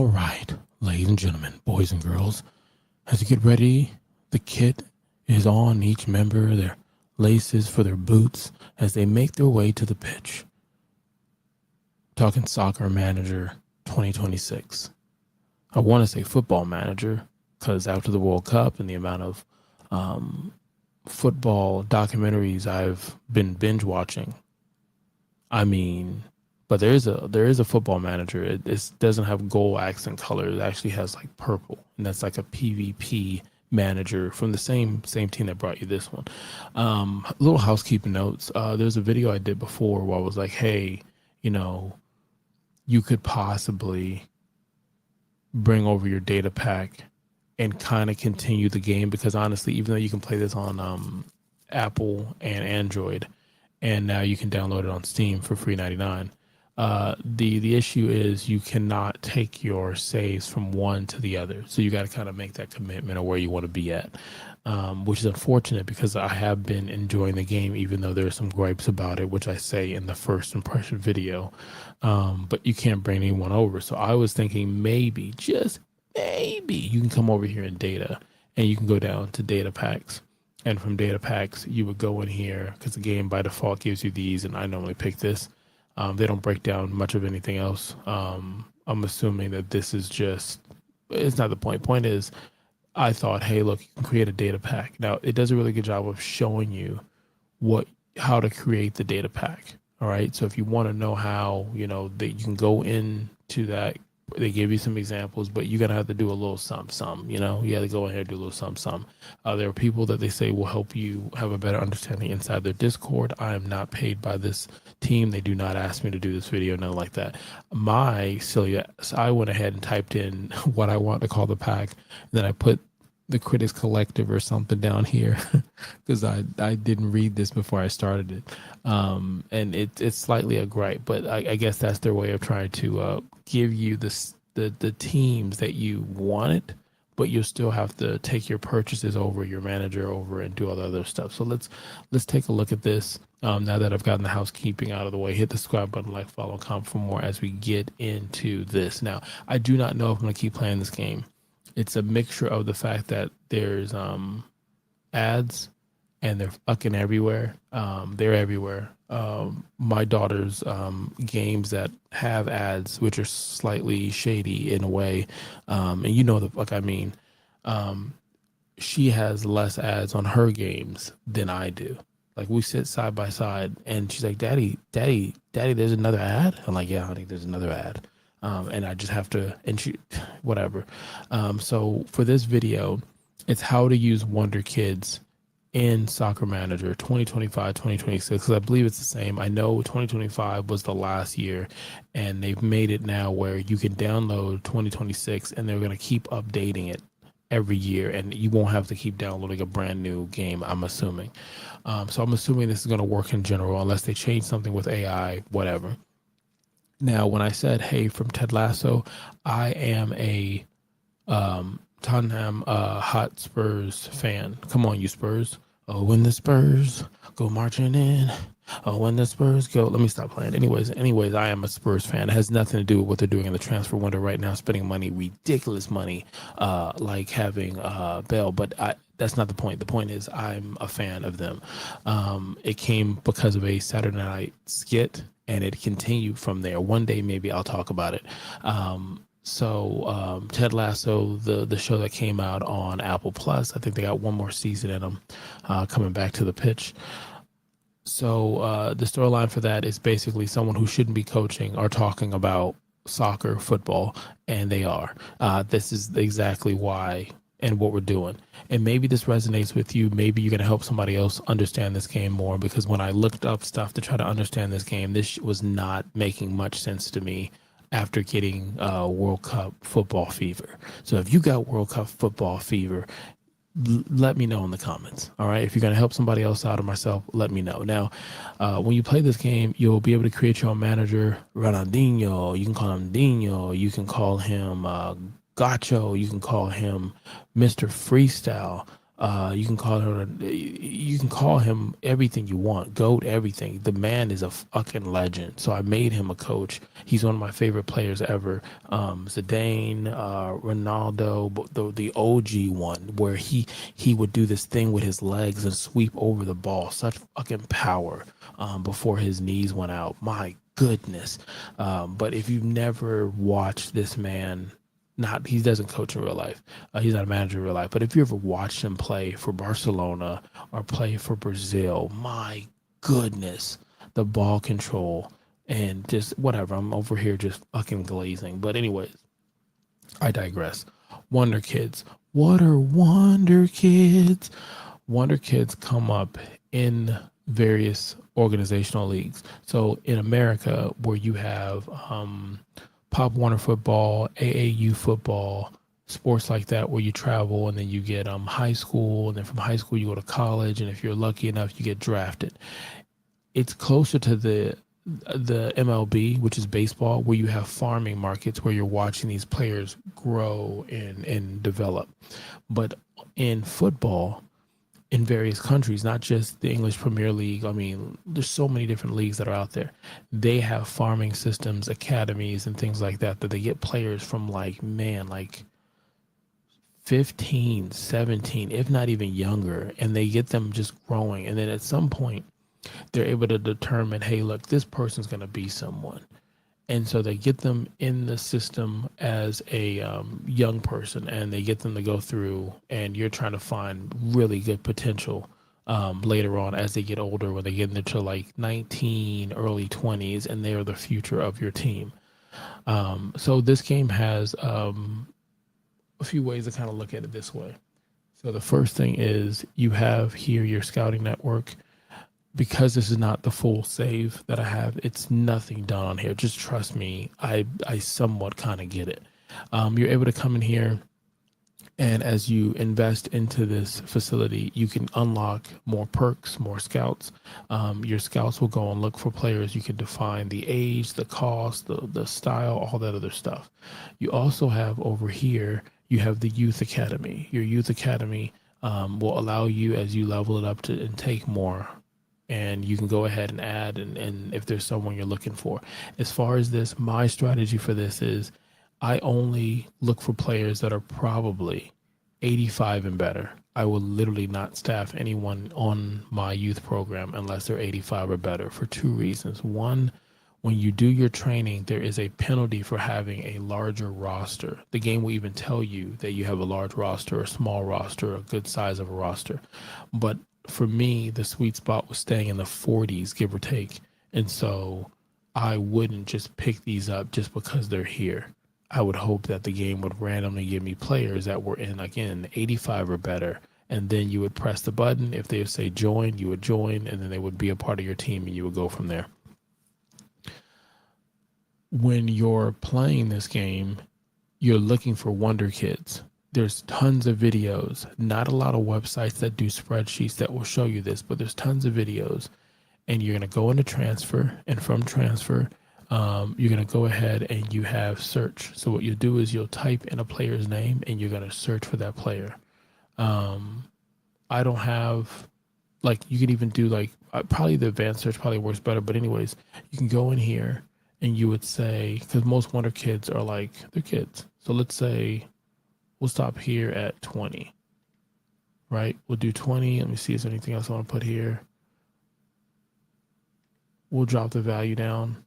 right, ladies and gentlemen, boys and girls, as you get ready, the kit is on each member, their laces for their boots, as they make their way to the pitch. Talking Soccer Manager 2026. I want to say Football Manager because after the World Cup and the amount of football documentaries I've been binge watching, I mean, but there is a Football Manager. It doesn't have gold accent color. It actually has like purple, and that's like a PvP manager from the same team that brought you this one. Little housekeeping notes. There's a video I did before where I was like, hey, you could possibly bring over your data pack and kind of continue the game, because honestly, even though you can play this on Apple and Android, and now you can download it on Steam for free 99. The issue is you cannot take your saves from one to the other. So you got to kind of make that commitment of where you want to be at, which is unfortunate because I have been enjoying the game, even though there's some gripes about it, which I say in the first impression video. But you can't bring anyone over. So I was thinking maybe, just maybe, you can come over here in data and you can go down to data packs. And from data packs, you would go in here because the game by default gives you these, and I normally pick this. They don't break down much of anything else. I'm assuming that this is just, it's not the point. Point is, I thought, hey, look, you can create a data pack. Now, it does a really good job of showing you how to create the data pack. All right. So if you want to know how, that you can go into that. They give you some examples, but you're going to have to do a little some, you have to go in here and do a little some. There are people that they say will help you have a better understanding inside their Discord. I am not paid by this team. They do not ask me to do this video, nothing like that. My silly ass, I went ahead and typed in what I want to call the pack. And then I put the Critics Collective or something down here because I didn't read this before I started it. And it's slightly a gripe, but I guess that's their way of trying to give you the teams that you wanted, but you'll still have to take your purchases over, your manager over, and do all the other stuff. So let's take a look at this. Now that I've gotten the housekeeping out of the way, hit the subscribe button, like, follow, comment for more as we get into this. Now, I do not know if I'm going to keep playing this game. It's a mixture of the fact that there's ads and they're fucking everywhere. They're everywhere. My daughter's games that have ads, which are slightly shady in a way, and you know the fuck I mean, she has less ads on her games than I do. Like, we sit side by side and she's like, Daddy, there's another ad. I'm like, yeah, honey, there's another ad. And I just have to, and she, whatever. So for this video, it's how to use Wonder Kids in Soccer Manager 2025, 2026, because I believe it's the same. I know 2025 was the last year, and they've made it now where you can download 2026, and they're going to keep updating it every year, and you won't have to keep downloading a brand new game, I'm assuming. So I'm assuming this is going to work in general, unless they change something with AI, whatever. Now, when I said, hey, from Ted Lasso, I am a Tottenham Hotspurs fan. Come on, you Spurs. Oh, when the Spurs go marching in. Oh, when the Spurs go. Let me stop playing. Anyways, I am a Spurs fan. It has nothing to do with what they're doing in the transfer window right now, spending money, ridiculous money, like having Bell. But that's not the point. The point is I'm a fan of them. It came because of a Saturday night skit, and it continued from there. One day, maybe I'll talk about it. So Ted Lasso, the show that came out on Apple Plus, I think they got one more season in them, coming back to the pitch. So the storyline for that is basically someone who shouldn't be coaching or talking about soccer, football, and they are. This is exactly why and what we're doing. And maybe this resonates with you. Maybe you're going to help somebody else understand this game more, because when I looked up stuff to try to understand this game, this was not making much sense to me after getting World Cup football fever. So if you got World Cup football fever, let me know in the comments. All right. If you're going to help somebody else out or myself, let me know. Now, when you play this game, you'll be able to create your own manager. Ronaldinho, you can call him Dino. You can call him Gacho. You can call him Mr. Freestyle. You can call him everything you want, goat, everything. The man is a fucking legend. So I made him a coach. He's one of my favorite players ever. Zidane, Ronaldo, but the OG one, where he would do this thing with his legs and sweep over the ball. Such fucking power before his knees went out. My goodness. But if you've never watched this man, not he doesn't coach in real life. He's not a manager in real life. But if you ever watched him play for Barcelona or play for Brazil, my goodness, the ball control and just whatever. I'm over here just fucking glazing. But anyways, I digress. Wonder Kids. What are Wonder Kids? Wonder Kids come up in various organizational leagues. So in America, where you have Pop Warner football, AAU football, sports like that, where you travel and then you get high school, and then from high school you go to college, and if you're lucky enough, you get drafted. It's closer to the MLB, which is baseball, where you have farming markets where you're watching these players grow and develop. But in football, in various countries, not just the English Premier League. I mean, there's so many different leagues that are out there. They have farming systems, academies, and things like that they get players from like 15, 17, if not even younger, and they get them just growing. And then at some point, they're able to determine, hey, look, this person's going to be someone. And so they get them in the system as a young person, and they get them to go through, and you're trying to find really good potential later on as they get older, when they get into like 19, early 20s, and they are the future of your team. So this game has a few ways to kind of look at it this way. So the first thing is you have here your scouting network. Because this is not the full save that I have, it's nothing done on here. Just trust me, I somewhat kind of get it. You're able to come in here, and as you invest into this facility, you can unlock more perks, more scouts. Your scouts will go and look for players. You can define the age, the cost, the style, all that other stuff. You also have over here, you have the youth academy. Your youth academy will allow you, as you level it up, to and take more, and you can go ahead and add, and if there's someone you're looking for. As far as this, my strategy for this is I only look for players that are probably 85 and better. I will literally not staff anyone on my youth program unless they're 85 or better, for two reasons. One, when you do your training, there is a penalty for having a larger roster. The game will even tell you that you have a large roster, a small roster, a good size of a roster. But for me, the sweet spot was staying in the 40s, give or take. And so I wouldn't just pick these up just because they're here. I would hope that the game would randomly give me players that were in, again, 85 or better. And then you would press the button. If they would say join, you would join, and then they would be a part of your team, and you would go from there. When you're playing this game, you're looking for Wonder Kids. There's tons of videos, not a lot of websites that do spreadsheets that will show you this, but there's tons of videos. And you're going to go into transfer, and from transfer, you're going to go ahead and you have search. So what you'll do is you'll type in a player's name, and you're going to search for that player. I don't have, like, you can even do like, probably the advanced search probably works better. But anyways, you can go in here and you would say, because most Wonder Kids are like, they're kids. So let's say, we'll stop here at 20, right? We'll do 20. Let me see if there's anything else I want to put here. We'll drop the value down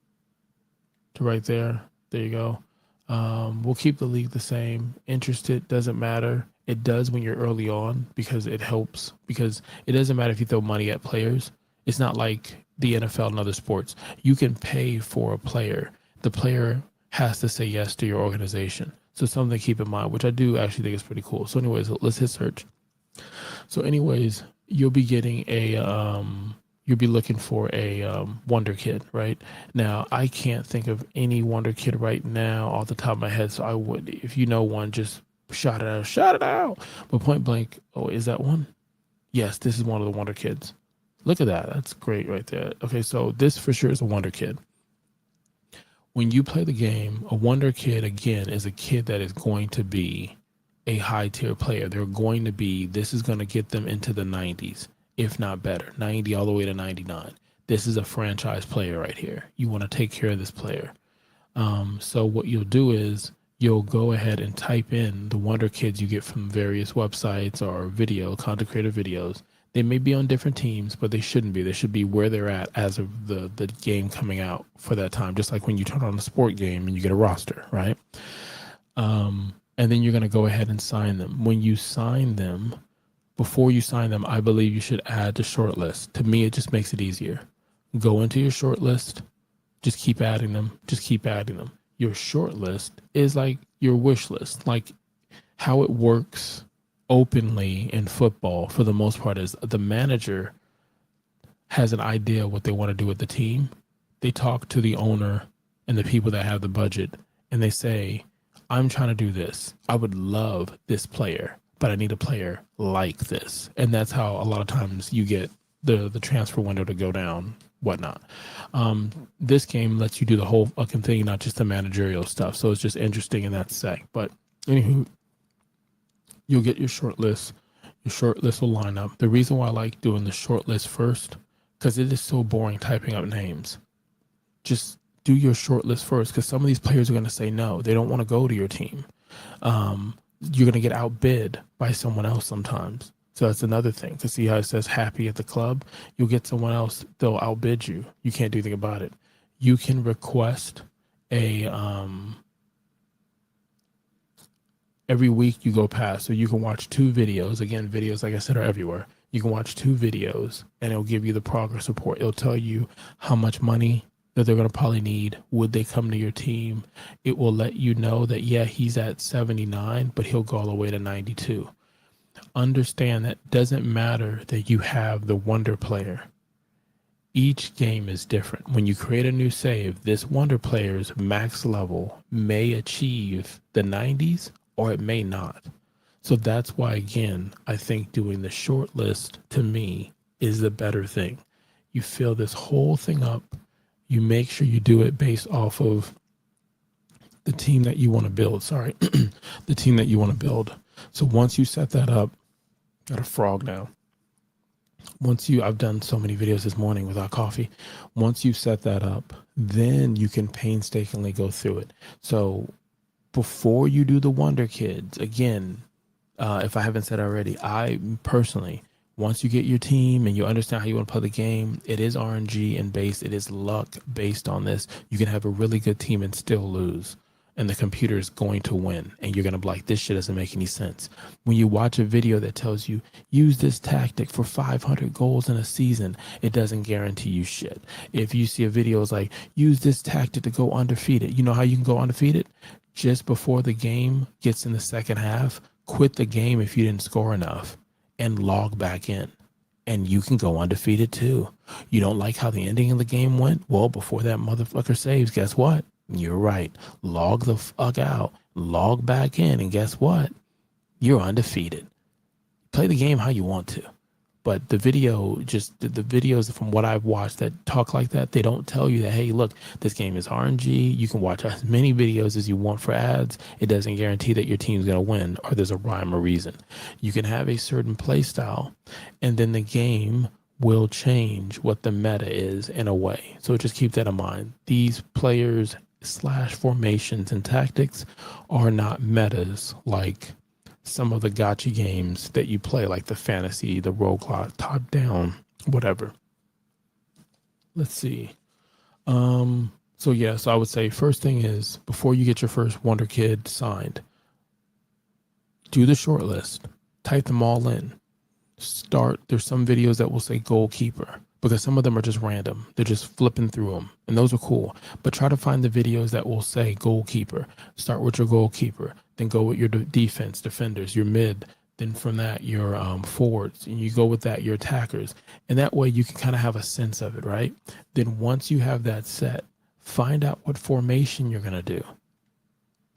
to right there. There you go. We'll keep the league the same. Interested, doesn't matter. It does when you're early on, because it helps, because it doesn't matter if you throw money at players. It's not like the NFL and other sports. You can pay for a player. The player has to say yes to your organization. So something to keep in mind, which I do actually think is pretty cool. So anyways, let's hit search. So anyways, you'll be getting you'll be looking for a Wonder Kid, right? Now, I can't think of any Wonder Kid right now off the top of my head. So I would, if you know one, just shout it out. But point blank, oh, is that one? Yes, this is one of the Wonder Kids. Look at that. That's great right there. Okay, so this for sure is a Wonder Kid. When you play the game, a Wonder Kid, again, is a kid that is going to be a high tier player. They're going to be, this is going to get them into the 90s, if not better, 90 all the way to 99. This is a franchise player right here. You want to take care of this player. So what you'll do is you'll go ahead and type in the Wonder Kids you get from various websites or content creator videos. They may be on different teams, but they shouldn't be. They should be where they're at as of the game coming out for that time. Just like when you turn on a sport game and you get a roster, right? And then you're going to go ahead and sign them. When you sign them, before you sign them, I believe you should add the short list. To me, it just makes it easier. Go into your short list, just keep adding them, just keep adding them. Your short list is like your wish list. Like how it works openly in football for the most part is the manager has an idea what they want to do with the team. They talk to the owner and the people that have the budget and they say, I'm trying to do this. I would love this player, but I need a player like this. And that's how a lot of times you get the transfer window to go down, whatnot. This game lets you do the whole fucking thing, not just the managerial stuff. So it's just interesting in that sec. But anywho, you'll get your short list. Your short list will line up. The reason why I like doing the short list first, because it is so boring typing up names. Just do your short list first, because some of these players are going to say no. They don't want to go to your team. You're going to get outbid by someone else sometimes. So that's another thing. To see how it says happy at the club, you'll get someone else, they'll outbid you. You can't do anything about it. You can request every week you go past. So you can watch 2 videos. Again, videos, like I said, are everywhere. You can watch 2 videos and it'll give you the progress report. It'll tell you how much money that they're going to probably need. Would they come to your team? It will let you know that, yeah, he's at 79, but he'll go all the way to 92. Understand that doesn't matter that you have the wonder player. Each game is different. When you create a new save, this wonder player's max level may achieve the 90s or it may not. So that's why, again, I think doing the short list to me is the better thing. You fill this whole thing up. You make sure you do it based off of the team that you want to build. The team that you want to build. So once you set that up, got a frog now. I've done so many videos this morning without coffee. Once you set that up, then you can painstakingly go through it. So before you do the Wonder Kids, again, if I haven't said already, I personally, once you get your team and you understand how you want to play the game, it is RNG and based. It is luck based on this. You can have a really good team and still lose. And the computer is going to win. And you're going to be like, this shit doesn't make any sense. When you watch a video that tells you, use this tactic for 500 goals in a season, it doesn't guarantee you shit. If you see a video it's like, use this tactic to go undefeated. You know how you can go undefeated? Just before the game gets in the second half, quit the game if you didn't score enough and log back in. And you can go undefeated too. You don't like how the ending of the game went? Well, before that motherfucker saves, guess what? You're right. Log the fuck out. Log back in. And guess what? You're undefeated. Play the game how you want to. But the videos from what I've watched that talk like that, they don't tell you that, hey, look, this game is RNG. You can watch as many videos as you want for ads. It doesn't guarantee that your team's going to win or there's a rhyme or reason. You can have a certain play style and then the game will change what the meta is in a way. So just keep that in mind. These players / formations and tactics are not metas like some of the gotcha games that you play, like the fantasy, the roguelike, top down, whatever. Let's see. So I would say first thing is before you get your first Wonder Kid signed, do the short list, type them all in. There's some videos that will say goalkeeper because some of them are just random. They're just flipping through them and those are cool. But try to find the videos that will say goalkeeper. Start with your goalkeeper, then go with your defense, defenders, your mid. Then from that, your forwards, and you go with that, your attackers. And that way you can kind of have a sense of it, right? Then once you have that set, find out what formation you're going to do.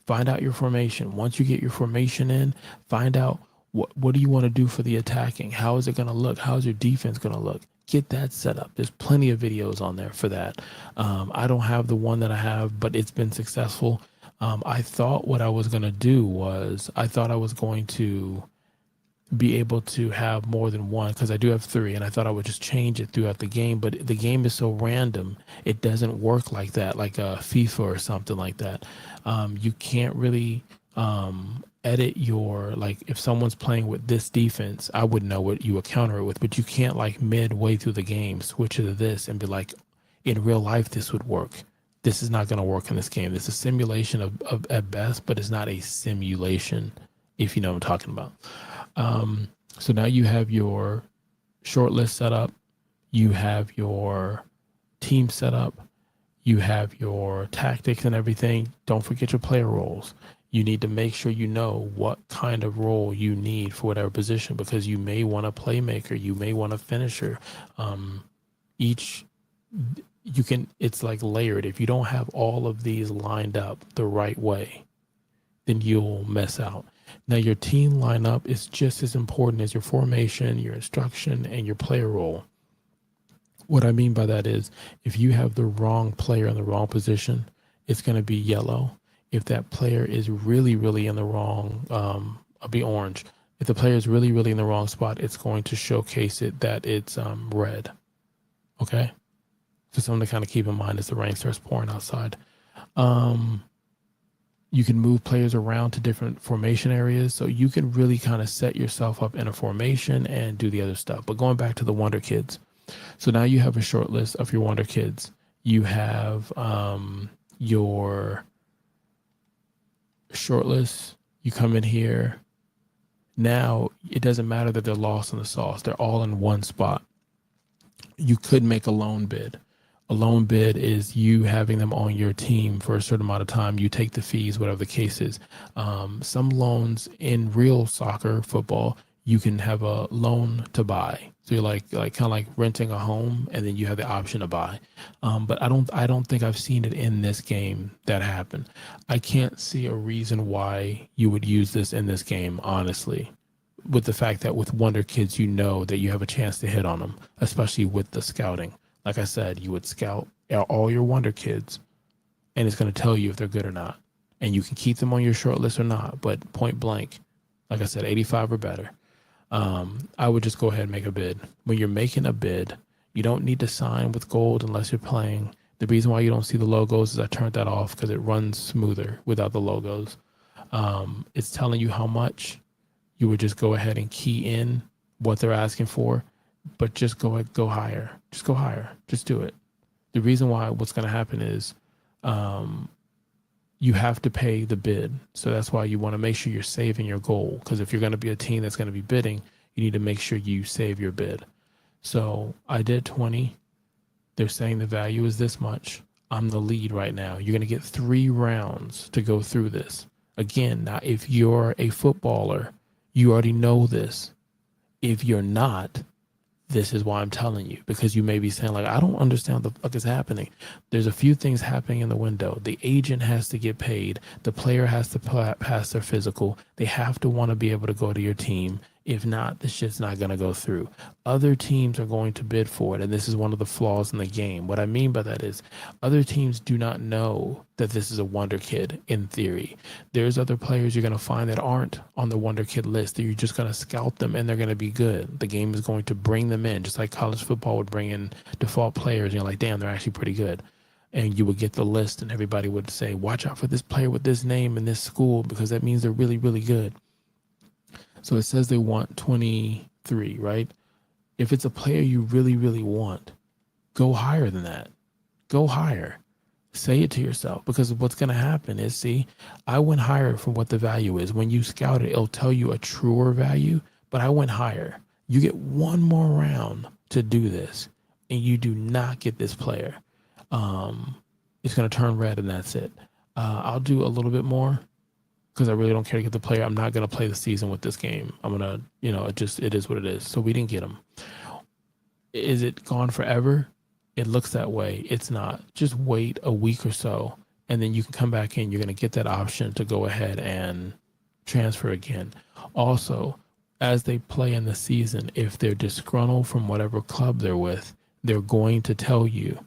Find out your formation. Once you get your formation in, find out what do you want to do for the attacking? How is it going to look? How's your defense going to look? Get that set up. There's plenty of videos on there for that. I don't have the one that I have, but it's been successful. I thought what I was going to do was I thought I was going to be able to have more than one because I do have three, and I thought I would just change it throughout the game. But the game is so random; it doesn't work like that, like a FIFA or something like that. You can't really edit your like if someone's playing with this defense, I would know what you would counter it with, but you can't like midway through the game switch it to this and be like, in real life, this would work. This is not going to work in this game. This is a simulation of at best, but it's not a simulation, if you know what I'm talking about. So now you have your short list set up, you have your team set up, you have your tactics and everything. Don't forget your player roles. You need to make sure you know what kind of role you need for whatever position because you may want a playmaker, you may want a finisher. Each you can it's like layered. If you don't have all of these lined up the right way, then you'll mess out. Now, your team lineup is just as important as your formation, your instruction, and your player role. What I mean by that is if you have the wrong player in the wrong position, it's going to be yellow. If that player is really, really in the wrong, I'll be orange. If the player is really, really in the wrong spot, it's going to showcase it that it's red. Okay? So something to kind of keep in mind as the rain starts pouring outside. You can move players around to different formation areas. So you can really kind of set yourself up in a formation and do the other stuff. But going back to the Wonder Kids. So now you have a short list of your Wonder Kids. You have your short list. You come in here. Now it doesn't matter that they're lost in the sauce. They're all in one spot. You could make a loan bid. A loan bid is you having them on your team for a certain amount of time. You take the fees, whatever the case is. Some loans in real soccer, football, you can have a loan to buy. So you're like kind of like renting a home, and then you have the option to buy. But I don't think I've seen it in this game that happen. I can't see a reason why you would use this in this game, honestly. With the fact that with Wonder Kids, you know that you have a chance to hit on them, especially with the scouting. Like I said, you would scout all your Wonder Kids, and it's going to tell you if they're good or not. And you can keep them on your short list or not, but point blank, like I said, 85 or better. I would just go ahead and make a bid. When you're making a bid, you don't need to sign with gold unless you're playing. The reason why you don't see the logos is I turned that off because it runs smoother without the logos. It's telling you how much. You would just go ahead and key in what they're asking for, but just go higher. Just go higher. Just do it. The reason why what's going to happen is you have to pay the bid. So that's why you want to make sure you're saving your goal. Because if you're going to be a team that's going to be bidding, you need to make sure you save your bid. So I did 20. They're saying the value is this much. I'm the lead right now. You're going to get 3 rounds to go through this. Again, now if you're a footballer, you already know this. If you're not, this is why I'm telling you, because you may be saying like, I don't understand what the fuck is happening. There's a few things happening in the window. The agent has to get paid. The player has to pass their physical. They have to want to be able to go to your team. If not, this shit's not going to go through. Other teams are going to bid for it, and this is one of the flaws in the game. What I mean by that is other teams do not know that this is a Wonder Kid in theory. There's other players you're going to find that aren't on the Wonder Kid list that you're just going to scout them, and they're going to be good. The game is going to bring them in, just like college football would bring in default players. And you're like, damn, they're actually pretty good. And you would get the list, and everybody would say, watch out for this player with this name in this school because that means they're really, really good. So it says they want 23, right? If it's a player you really, really want, go higher than that. Go higher. Say it to yourself, because what's going to happen is, see, I went higher from what the value is. When you scout it, it'll tell you a truer value, but I went higher. You get one more round to do this, and you do not get this player. It's going to turn red, and that's it. I'll do a little bit more, because I really don't care to get the player. I'm not going to play the season with this game. I'm going to, it is what it is. So we didn't get him. Is it gone forever? It looks that way. It's not. Just wait a week or so, and then you can come back in. You're going to get that option to go ahead and transfer again. Also, as they play in the season, if they're disgruntled from whatever club they're with, they're going to tell you,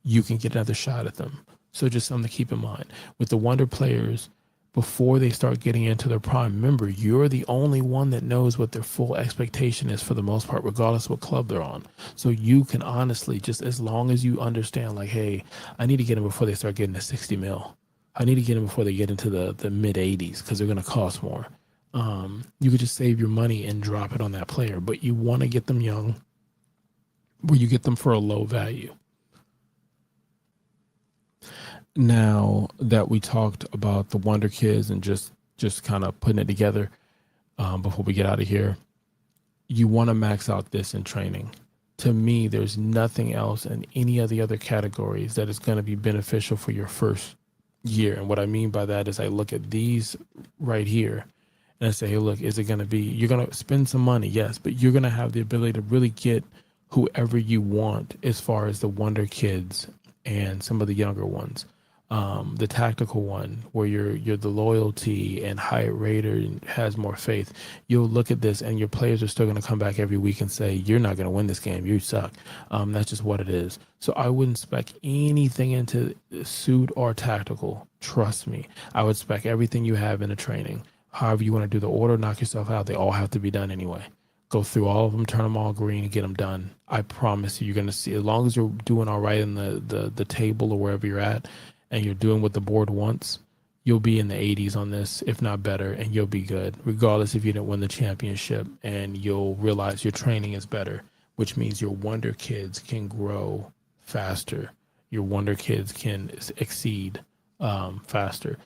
you can get another shot at them. So just something to keep in mind with the wonder players before they start getting into their prime. Remember, you're the only one that knows what their full expectation is for the most part, regardless of what club they're on. So you can honestly, just as long as you understand, like, hey, I need to get them before they start getting to 60 mil. I need to get them before they get into the mid 80s because they're going to cost more. You could just save your money and drop it on that player, but you want to get them young where you get them for a low value. Now that we talked about the Wonder Kids and just kind of putting it together before we get out of here, you want to max out this in training. To me, there's nothing else in any of the other categories that is going to be beneficial for your first year. And what I mean by that is I look at these right here and I say, hey, look, is it going to be, you're going to spend some money, yes, but you're going to have the ability to really get whoever you want as far as the Wonder Kids and some of the younger ones. The tactical one where you're the loyalty and high rater and has more faith. You'll look at this and your players are still going to come back every week and say, you're not going to win this game. You suck. That's just what it is. So I wouldn't spec anything into suit or tactical. Trust me. I would spec everything you have into training. However you want to do the order, knock yourself out. They all have to be done anyway. Go through all of them, turn them all green, and get them done. I promise you, you're going to see, as long as you're doing all right in the table or wherever you're at, and you're doing what the board wants, you'll be in the 80s on this, if not better, and you'll be good, regardless if you didn't win the championship. And you'll realize your training is better, which means your Wonder Kids can grow faster. Your Wonder Kids can exceed faster.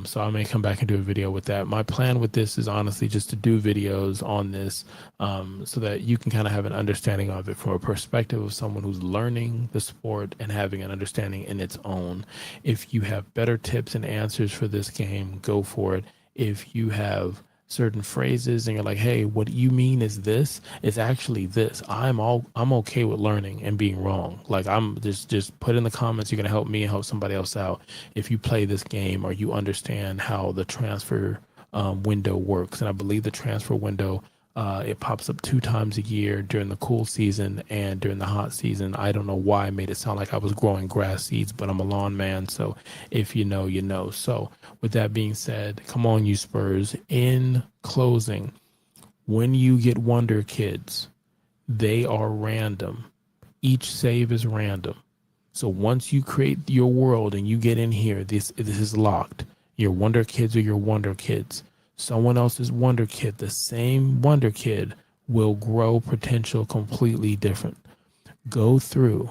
So I may come back and do a video with that. My plan with this is honestly just to do videos on this so that you can kind of have an understanding of it from a perspective of someone who's learning the sport and having an understanding in its own. If you have better tips and answers for this game, go for it. If you have certain phrases and you're like, hey, what you mean is this, it's actually this, I'm okay with learning and being wrong. Like, I'm just put in the comments, you're going to help me and help somebody else out if you play this game or you understand how the transfer window works. And I believe the transfer window, it pops up 2 times a year during the cool season and during the hot season. I don't know why I made it sound like I was growing grass seeds, but I'm a lawn man. So if you know, you know. So with that being said, come on, you Spurs. In closing, when you get Wonder Kids, they are random. Each save is random. So once you create your world and you get in here, this is locked. Your Wonder Kids are your Wonder Kids. Someone else's Wonder Kid, the same Wonder Kid, will grow potential completely different. Go through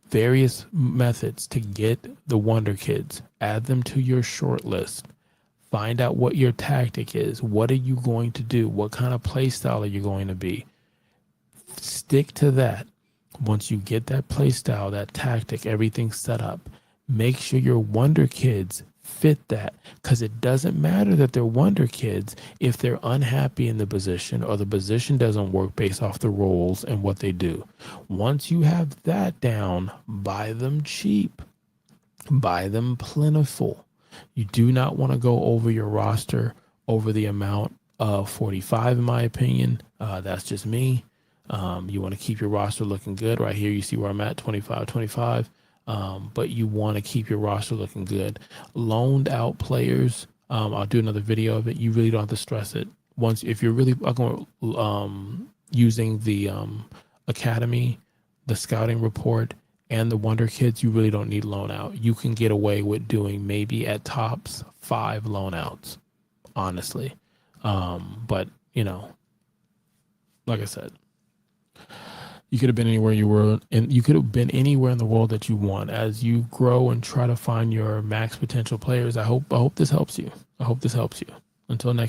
various methods to get the Wonder Kids. Add them to your short list. Find out what your tactic is. What are you going to do? What kind of play style are you going to be? Stick to that. Once you get that play style, that tactic, everything set up, make sure your Wonder Kids fit that, because it doesn't matter that they're Wonder Kids if they're unhappy in the position or the position doesn't work based off the roles and what they do. Once you have that down, buy them cheap, buy them plentiful. You do not want to go over your roster over the amount of 45, in my opinion. That's just me. You want to keep your roster looking good. Right here, you see where I'm at, 25. But you want to keep your roster looking good. Loaned out players, I'll do another video of it. You really don't have to stress it. Once, if you're really using the academy, the scouting report, and the Wonder Kids, you really don't need loan out. You can get away with doing maybe at tops 5 loan outs, honestly. But you know, like I said, you could have been anywhere you were, and you could have been anywhere in the world that you want. As you grow and try to find your max potential players, I hope this helps you. Until next